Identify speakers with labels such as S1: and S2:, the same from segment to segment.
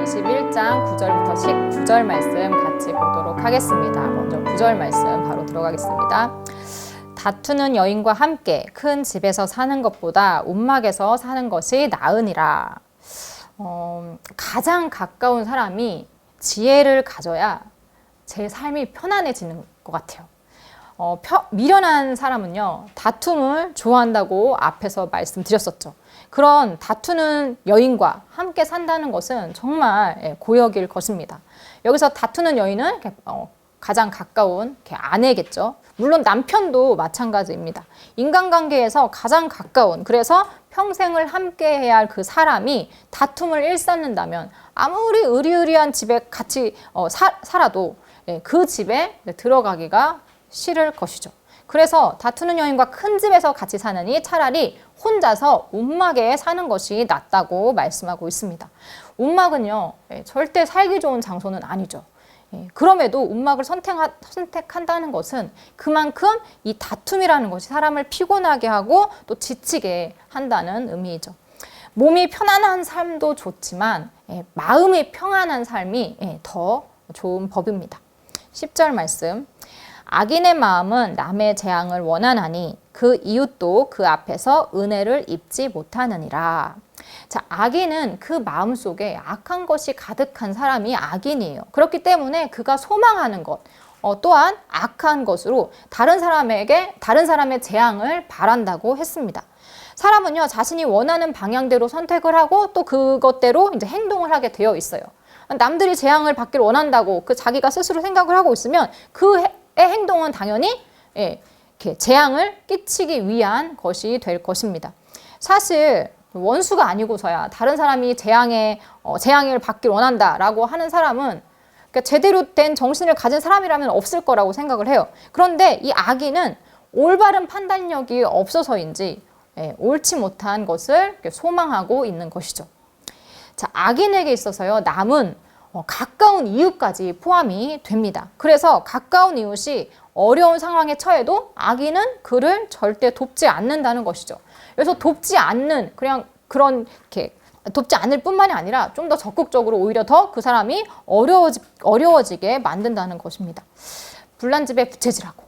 S1: 11장 9절부터 19절 말씀 같이 보도록 하겠습니다. 먼저 9절 말씀 바로 들어가겠습니다. 다투는 여인과 함께 큰 집에서 사는 것보다 움막에서 사는 것이 나으니라. 가장 가까운 사람이 지혜를 가져야 제 삶이 편안해지는 것 같아요. 미련한 사람은요, 다툼을 좋아한다고 앞에서 말씀드렸었죠. 그런 다투는 여인과 함께 산다는 것은 정말 고역일 것입니다. 여기서 다투는 여인은 가장 가까운 아내겠죠. 물론 남편도 마찬가지입니다. 인간관계에서 가장 가까운, 그래서 평생을 함께 해야 할 그 사람이 다툼을 일삼는다면 아무리 의리의리한 집에 같이 살아도 그 집에 들어가기가 싫을 것이죠. 그래서 다투는 여인과 큰 집에서 같이 사느니 차라리 혼자서 움막에 사는 것이 낫다고 말씀하고 있습니다. 움막은요, 절대 살기 좋은 장소는 아니죠. 그럼에도 움막을 선택한다는 것은 그만큼 이 다툼이라는 것이 사람을 피곤하게 하고 또 지치게 한다는 의미이죠. 몸이 편안한 삶도 좋지만 마음이 평안한 삶이 더 좋은 법입니다. 10절 말씀. 악인의 마음은 남의 재앙을 원하나니 그 이웃도 그 앞에서 은혜를 입지 못하느니라. 자, 악인은 그 마음속에 악한 것이 가득한 사람이 악인이에요. 그렇기 때문에 그가 소망하는 것 또한 악한 것으로 다른 사람의 재앙을 바란다고 했습니다. 사람은요, 자신이 원하는 방향대로 선택을 하고 또 그것대로 이제 행동을 하게 되어 있어요. 남들이 재앙을 받기를 원한다고 자기가 스스로 생각을 하고 있으면 그의 행동은 당연히 이렇게 재앙을 끼치기 위한 것이 될 것입니다. 사실 원수가 아니고서야 다른 사람이 재앙을 받기를 원한다라고 하는 사람은 그러니까 제대로 된 정신을 가진 사람이라면 없을 거라고 생각을 해요. 그런데 이 악인은 올바른 판단력이 없어서인지 옳지 못한 것을 소망하고 있는 것이죠. 자, 악인에게 있어서요, 남은 가까운 이웃까지 포함이 됩니다. 그래서 가까운 이웃이 어려운 상황에 처해도 악인은 그를 절대 돕지 않는다는 것이죠. 그래서 돕지 않을 뿐만이 아니라 좀 더 적극적으로 오히려 더 그 사람이 어려워지게 만든다는 것입니다. 불난 집에 부채질하고,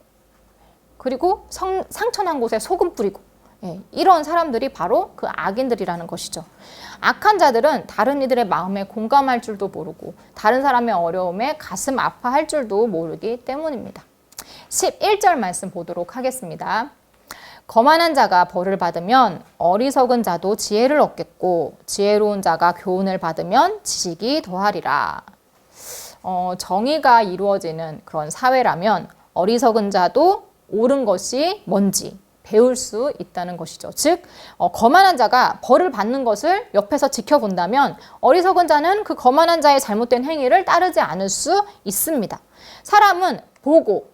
S1: 그리고 상처난 곳에 소금 뿌리고, 이런 사람들이 바로 그 악인들이라는 것이죠. 악한 자들은 다른 이들의 마음에 공감할 줄도 모르고 다른 사람의 어려움에 가슴 아파할 줄도 모르기 때문입니다. 11절 말씀 보도록 하겠습니다. 거만한 자가 벌을 받으면 어리석은 자도 지혜를 얻겠고 지혜로운 자가 교훈을 받으면 지식이 더하리라. 정의가 이루어지는 그런 사회라면 어리석은 자도 옳은 것이 뭔지 배울 수 있다는 것이죠. 즉, 거만한 자가 벌을 받는 것을 옆에서 지켜본다면 어리석은 자는 그 거만한 자의 잘못된 행위를 따르지 않을 수 있습니다. 사람은 보고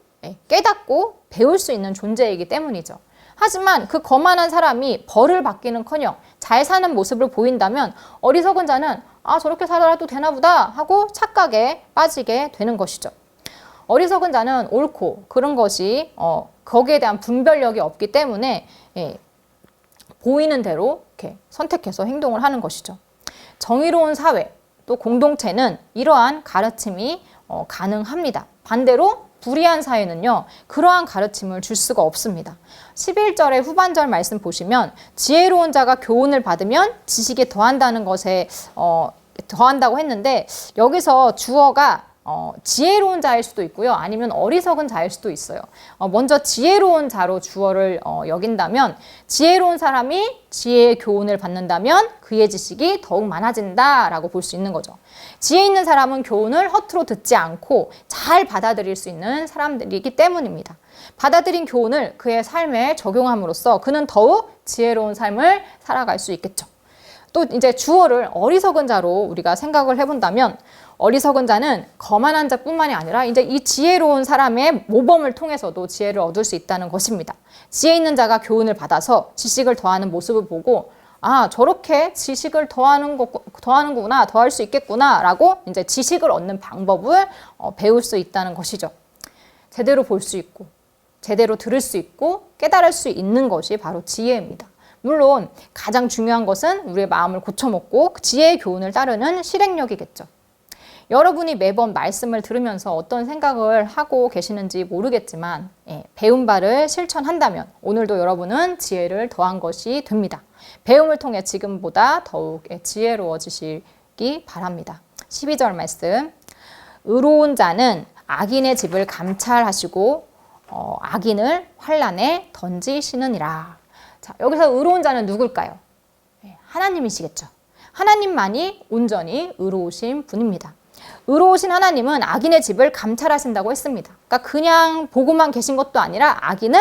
S1: 깨닫고 배울 수 있는 존재이기 때문이죠. 하지만 그 거만한 사람이 벌을 받기는커녕 잘 사는 모습을 보인다면 어리석은 자는 저렇게 살아도 되나 보다 하고 착각에 빠지게 되는 것이죠. 어리석은 자는 옳고 그런 것이 거기에 대한 분별력이 없기 때문에 보이는 대로 이렇게 선택해서 행동을 하는 것이죠. 정의로운 사회 또 공동체는 이러한 가르침이 가능합니다. 반대로 불의한 사회는요, 그러한 가르침을 줄 수가 없습니다. 11절의 후반절 말씀 보시면 지혜로운 자가 교훈을 받으면 지식이 더한다는 것에 더한다고 했는데 여기서 주어가 지혜로운 자일 수도 있고요. 아니면 어리석은 자일 수도 있어요. 먼저 지혜로운 자로 주어를 여긴다면 지혜로운 사람이 지혜의 교훈을 받는다면 그의 지식이 더욱 많아진다라고 볼 수 있는 거죠. 지혜 있는 사람은 교훈을 허투루 듣지 않고 잘 받아들일 수 있는 사람들이기 때문입니다. 받아들인 교훈을 그의 삶에 적용함으로써 그는 더욱 지혜로운 삶을 살아갈 수 있겠죠. 또 이제 주어를 어리석은 자로 우리가 생각을 해본다면 어리석은 자는 거만한 자뿐만이 아니라 이제 이 지혜로운 사람의 모범을 통해서도 지혜를 얻을 수 있다는 것입니다. 지혜 있는 자가 교훈을 받아서 지식을 더하는 모습을 보고 저렇게 지식을 더하는구나, 더할 수 있겠구나라고 이제 지식을 얻는 방법을 배울 수 있다는 것이죠. 제대로 볼 수 있고 제대로 들을 수 있고 깨달을 수 있는 것이 바로 지혜입니다. 물론 가장 중요한 것은 우리의 마음을 고쳐먹고 지혜의 교훈을 따르는 실행력이겠죠. 여러분이 매번 말씀을 들으면서 어떤 생각을 하고 계시는지 모르겠지만 배운 바를 실천한다면 오늘도 여러분은 지혜를 더한 것이 됩니다. 배움을 통해 지금보다 더욱 지혜로워지시기 바랍니다. 12절 말씀. 의로운 자는 악인의 집을 감찰하시고 악인을 환난에 던지시느니라. 자, 여기서 의로운 자는 누굴까요? 하나님이시겠죠. 하나님만이 온전히 의로우신 분입니다. 의로우신 하나님은 악인의 집을 감찰하신다고 했습니다. 그러니까 그냥 보고만 계신 것도 아니라 악인을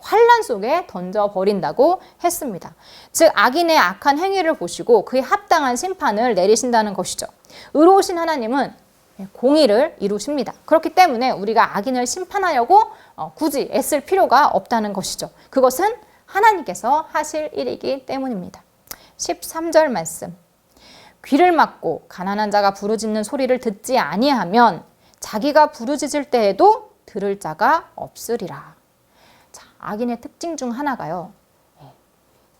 S1: 환난 속에 던져버린다고 했습니다. 즉 악인의 악한 행위를 보시고 그에 합당한 심판을 내리신다는 것이죠. 의로우신 하나님은 공의를 이루십니다. 그렇기 때문에 우리가 악인을 심판하려고 굳이 애쓸 필요가 없다는 것이죠. 그것은 하나님께서 하실 일이기 때문입니다. 13절 말씀. 귀를 막고 가난한 자가 부르짖는 소리를 듣지 아니하면 자기가 부르짖을 때에도 들을 자가 없으리라. 자, 악인의 특징 중 하나가요.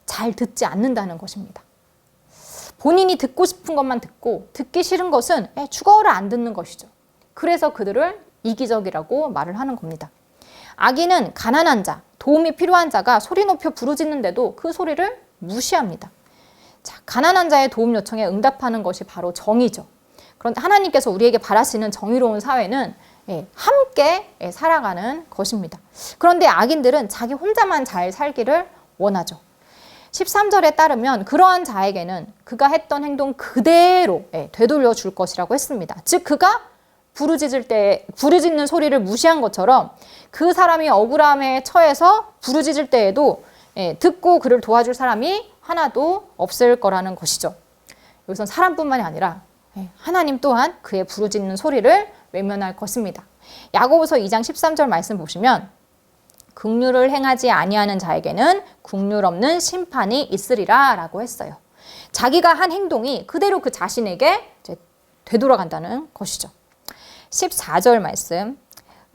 S1: 잘 듣지 않는다는 것입니다. 본인이 듣고 싶은 것만 듣고 듣기 싫은 것은 죽어라 안 듣는 것이죠. 그래서 그들을 이기적이라고 말을 하는 겁니다. 악인은 가난한 자, 도움이 필요한 자가 소리 높여 부르짖는데도 그 소리를 무시합니다. 자, 가난한 자의 도움 요청에 응답하는 것이 바로 정의죠. 그런데 하나님께서 우리에게 바라시는 정의로운 사회는 함께 살아가는 것입니다. 그런데 악인들은 자기 혼자만 잘 살기를 원하죠. 13절에 따르면 그러한 자에게는 그가 했던 행동 그대로 되돌려 줄 것이라고 했습니다. 즉 그가 부르짖는 소리를 무시한 것처럼 그 사람이 억울함에 처해서 부르짖을 때에도 듣고 그를 도와줄 사람이 하나도 없을 거라는 것이죠. 여기선 사람뿐만이 아니라 하나님 또한 그의 부르짖는 소리를 외면할 것입니다. 야고보서 2장 13절 말씀 보시면 긍휼을 행하지 아니하는 자에게는 긍휼 없는 심판이 있으리라 라고 했어요. 자기가 한 행동이 그대로 그 자신에게 되돌아간다는 것이죠. 14절 말씀.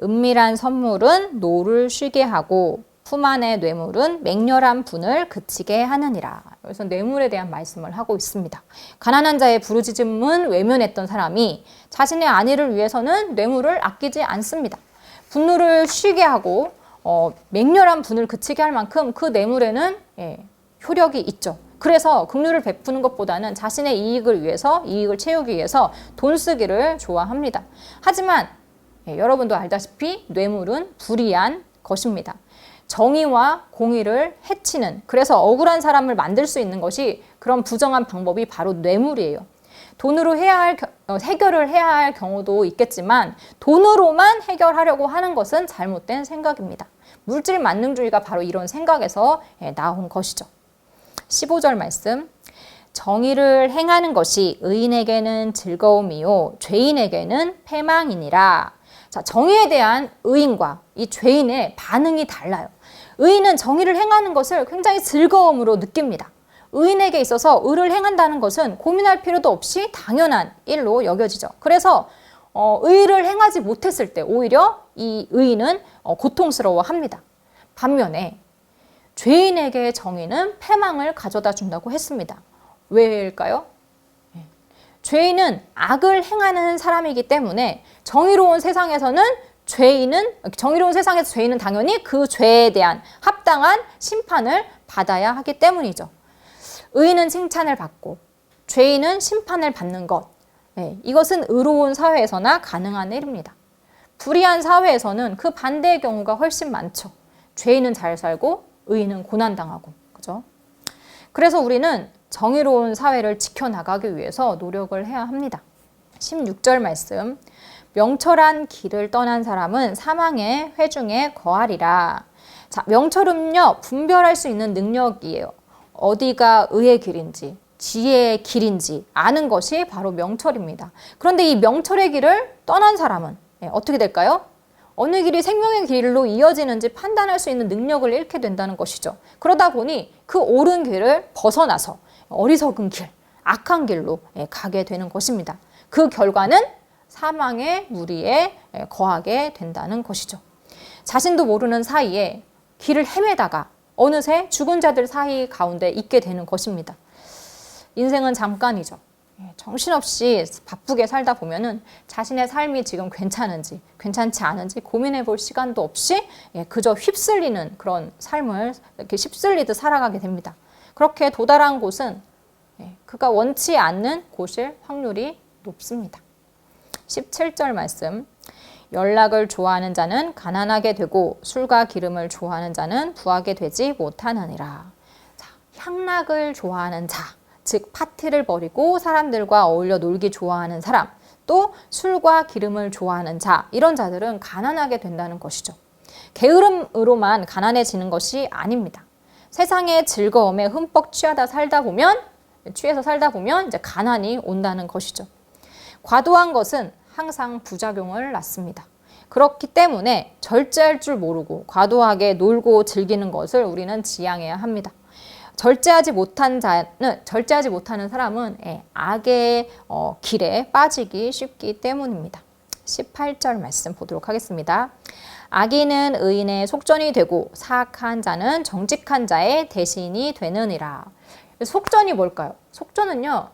S1: 은밀한 선물은 노를 쉬게 하고 품 안의 뇌물은 맹렬한 분을 그치게 하느니라. 여기서 뇌물에 대한 말씀을 하고 있습니다. 가난한 자의 부르짖음은 외면했던 사람이 자신의 안위를 위해서는 뇌물을 아끼지 않습니다. 분노를 쉬게 하고 맹렬한 분을 그치게 할 만큼 그 뇌물에는 효력이 있죠. 그래서 긍휼을 베푸는 것보다는 자신의 이익을 위해서, 이익을 채우기 위해서 돈 쓰기를 좋아합니다. 하지만 여러분도 알다시피 뇌물은 불이한 것입니다. 정의와 공의를 해치는, 그래서 억울한 사람을 만들 수 있는 것이 그런 부정한 방법이 바로 뇌물이에요. 돈으로 해결을 해야 할 경우도 있겠지만 돈으로만 해결하려고 하는 것은 잘못된 생각입니다. 물질 만능주의가 바로 이런 생각에서 나온 것이죠. 15절 말씀. 정의를 행하는 것이 의인에게는 즐거움이요 죄인에게는 패망이니라. 자, 정의에 대한 의인과 이 죄인의 반응이 달라요. 의인은 정의를 행하는 것을 굉장히 즐거움으로 느낍니다. 의인에게 있어서 의를 행한다는 것은 고민할 필요도 없이 당연한 일로 여겨지죠. 그래서 의를 행하지 못했을 때 오히려 이 의인은 고통스러워합니다. 반면에 죄인에게 정의는 패망을 가져다 준다고 했습니다. 왜일까요? 죄인은 악을 행하는 사람이기 때문에 정의로운 세상에서 죄인은 당연히 그 죄에 대한 합당한 심판을 받아야 하기 때문이죠. 의인은 칭찬을 받고 죄인은 심판을 받는 것. 이것은 의로운 사회에서나 가능한 일입니다. 불의한 사회에서는 그 반대의 경우가 훨씬 많죠. 죄인은 잘 살고 의인은 고난당하고. 그죠? 그래서 우리는 정의로운 사회를 지켜나가기 위해서 노력을 해야 합니다. 16절 말씀. 명철한 길을 떠난 사람은 사망의 회중에 거하리라. 자, 명철은요, 분별할 수 있는 능력이에요. 어디가 의의 길인지, 지혜의 길인지 아는 것이 바로 명철입니다. 그런데 이 명철의 길을 떠난 사람은 어떻게 될까요? 어느 길이 생명의 길로 이어지는지 판단할 수 있는 능력을 잃게 된다는 것이죠. 그러다 보니 그 옳은 길을 벗어나서 어리석은 길, 악한 길로 가게 되는 것입니다. 그 결과는 사망의 무리에 거하게 된다는 것이죠. 자신도 모르는 사이에 길을 헤매다가 어느새 죽은 자들 사이 가운데 있게 되는 것입니다. 인생은 잠깐이죠. 정신없이 바쁘게 살다 보면은 자신의 삶이 지금 괜찮은지 괜찮지 않은지 고민해 볼 시간도 없이 그저 휩쓸리는 그런 삶을 이렇게 휩쓸리듯 살아가게 됩니다. 그렇게 도달한 곳은 그가 원치 않는 곳일 확률이 높습니다. 17절 말씀. 연락을 좋아하는 자는 가난하게 되고 술과 기름을 좋아하는 자는 부하게 되지 못하느니라. 자, 향락을 좋아하는 자, 즉 파티를 벌이고 사람들과 어울려 놀기 좋아하는 사람, 또 술과 기름을 좋아하는 자, 이런 자들은 가난하게 된다는 것이죠. 게으름으로만 가난해지는 것이 아닙니다. 세상의 즐거움에 흠뻑 취해서 살다 보면 이제 가난이 온다는 것이죠. 과도한 것은 항상 부작용을 낳습니다. 그렇기 때문에 절제할 줄 모르고 과도하게 놀고 즐기는 것을 우리는 지양해야 합니다. 절제하지 못하는 사람은 악의 길에 빠지기 쉽기 때문입니다. 18절 말씀 보도록 하겠습니다. 악인은 의인의 속전이 되고 사악한 자는 정직한 자의 대신이 되느니라. 속전이 뭘까요? 속전은요,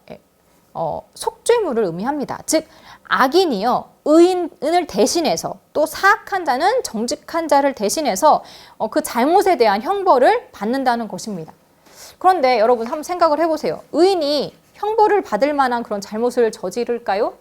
S1: 속죄물을 의미합니다. 즉 악인이요 의인을 대신해서, 또 사악한 자는 정직한 자를 대신해서 그 잘못에 대한 형벌을 받는다는 것입니다. 그런데 여러분 한번 생각을 해보세요. 의인이 형벌을 받을 만한 그런 잘못을 저지를까요?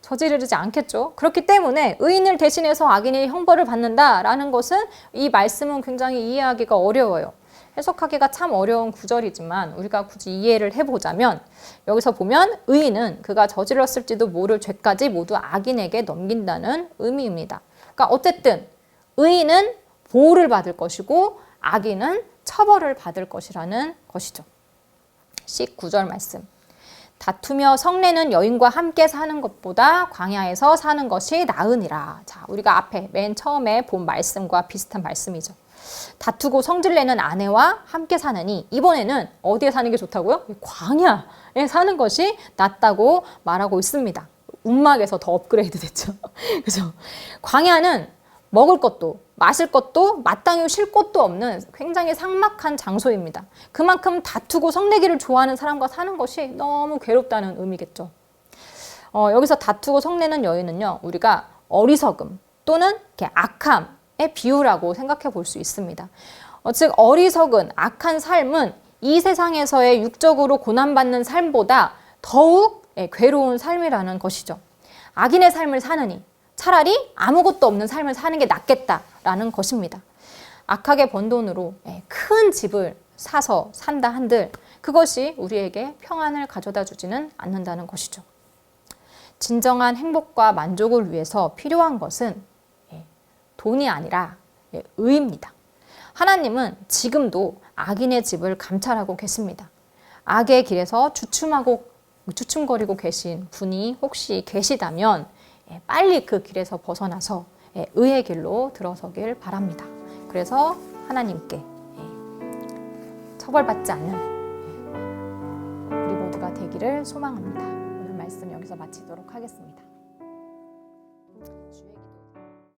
S1: 저지르지 않겠죠. 그렇기 때문에 의인을 대신해서 악인이 형벌을 받는다라는 것은, 이 말씀은 굉장히 이해하기가 어려워요. 해석하기가 참 어려운 구절이지만 우리가 굳이 이해를 해보자면, 여기서 보면 의인은 그가 저질렀을지도 모를 죄까지 모두 악인에게 넘긴다는 의미입니다. 그러니까 어쨌든 의인은 보호를 받을 것이고 악인은 처벌을 받을 것이라는 것이죠. 19절 말씀. 다투며 성내는 여인과 함께 사는 것보다 광야에서 사는 것이 나으니라. 자, 우리가 앞에 맨 처음에 본 말씀과 비슷한 말씀이죠. 다투고 성질내는 아내와 함께 사느니, 이번에는 어디에 사는 게 좋다고요? 광야에 사는 것이 낫다고 말하고 있습니다. 움막에서 더 업그레이드 됐죠. 그죠? 광야는 먹을 것도 마실 것도 마땅히 쉴 곳도 없는 굉장히 삭막한 장소입니다. 그만큼 다투고 성내기를 좋아하는 사람과 사는 것이 너무 괴롭다는 의미겠죠. 여기서 다투고 성내는 여인은요, 우리가 어리석음 또는 악함의 비유라고 생각해 볼 수 있습니다. 즉 어리석은 악한 삶은 이 세상에서의 육적으로 고난받는 삶보다 더욱 괴로운 삶이라는 것이죠. 악인의 삶을 사느니 차라리 아무것도 없는 삶을 사는 게 낫겠다라는 것입니다. 악하게 번 돈으로 큰 집을 사서 산다 한들 그것이 우리에게 평안을 가져다 주지는 않는다는 것이죠. 진정한 행복과 만족을 위해서 필요한 것은 돈이 아니라 의입니다. 하나님은 지금도 악인의 집을 감찰하고 계십니다. 악의 길에서 주춤거리고 계신 분이 혹시 계시다면 빨리 그 길에서 벗어나서 의의 길로 들어서길 바랍니다. 그래서 하나님께 처벌받지 않는 우리 모두가 되기를 소망합니다. 오늘 말씀 여기서 마치도록 하겠습니다.